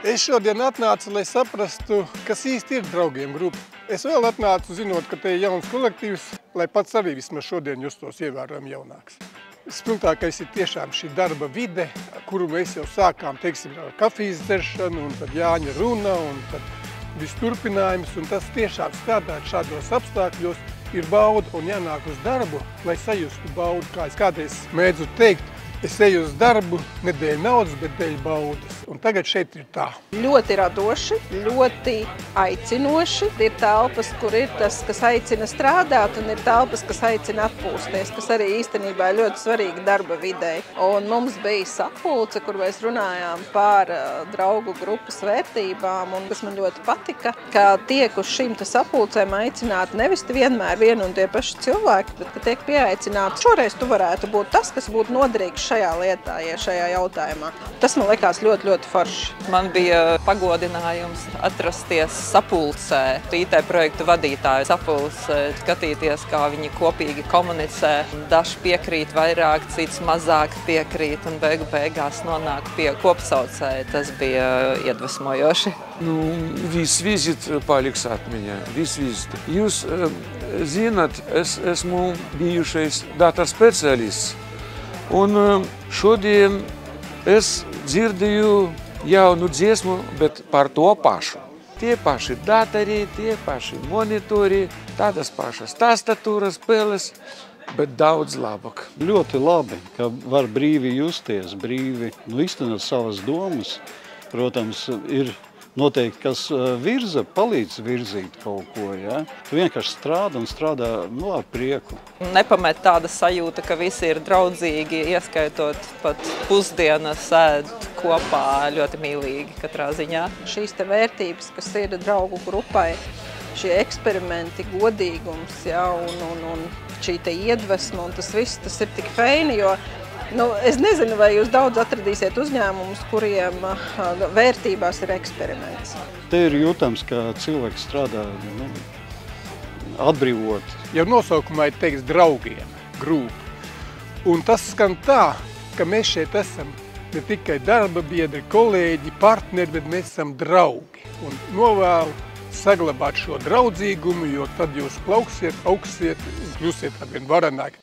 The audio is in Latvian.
Es šodien atnācu, lai saprastu, kas īsti ir draugiem grupa. Es vēl atnācu, zinot, ka te ir jauns kolektīvs, lai pats arī vismaz šodien justos ievērojami jaunāks. Spilgtākais ir tiešām šī darba vide, kuru mēs jau sākām, teiksim, ar kafijas dzeršanu, un tad Jāņa runa, un tad viss turpinājums, un tas tiešām strādāt šādos apstākļos ir bauda un jānāk uz darbu, lai sajustu baudu, kā es kādreiz mēdzu teikt. Es eju uz darbu ne dēļ naudas, bet dēļ baudas. Un tagad šeit ir tā. Ļoti radoši, ļoti aicinoši. Ir telpas, kur ir tas, kas aicina strādāt, un ir telpas, kas aicina atpūsties, kas arī īstenībā ir ļoti svarīgi darba videi. Un mums bija sapulce, kur mēs runājām par draugu grupas vērtībām, un kas man ļoti patika, ka tiek uz šīm sapulcēm aicināti nevis vienmēr vieni un tie paši cilvēki, bet ka tiek pieaicināti. Šoreiz tu varētu būt tas, kas būtu noderīgs šajā lietā, šajā jautājumā. Tas man likās ļoti, ļoti forši. Man bija pagodinājums atrasties sapulcē, IT projektu vadītāju sapulcē, skatīties, kā viņi kopīgi komunicē. Daži piekrīt vairāk, cits mazāk piekrīt un beigās nonāk pie kopsaucēja. Tas bija iedvesmojoši. Viss vizit paliks atmiņā, viss vizit. Jūs zināt, es esmu bijušais datorspecialists. Un šodien es dzirdēju jaunu dziesmu, bet par to pašu. Tie paši datori, tie paši monitori, tādas pašas tastatūras, spēles, bet daudz labāk. Ļoti labi, ka var brīvi justies, brīvi iztenot savas domas. Protams, ir noteikti, kas palīdz virzīt kaut ko. Ja? Tu vienkārši strādā un strādā ar prieku. Nepamet tāda sajūta, ka visi ir draudzīgi, ieskaitot pat pusdienas ēd kopā ļoti mīlīgi katrā ziņā. Šīs te vērtības, kas ir draugu grupai, šie eksperimenti, godīgums, ja, un šī te iedvesma, un tas viss, tas ir tik feini, jo es nezinu, vai jūs daudz atradīsiet uzņēmumus, kuriem vērtībās ir eksperiments. Te ir jūtams, ka cilvēks strādā atbrīvot. Jau nosaukumā ir teikts draugiem, grupa. Un tas skan tā, ka mēs šeit esam ne tikai darba biedri, kolēģi, partneri, bet mēs esam draugi. Un novēlu saglabāt šo draudzīgumu, jo tad jūs plauksiet, augsiet un kļūsiet arvien varenāki.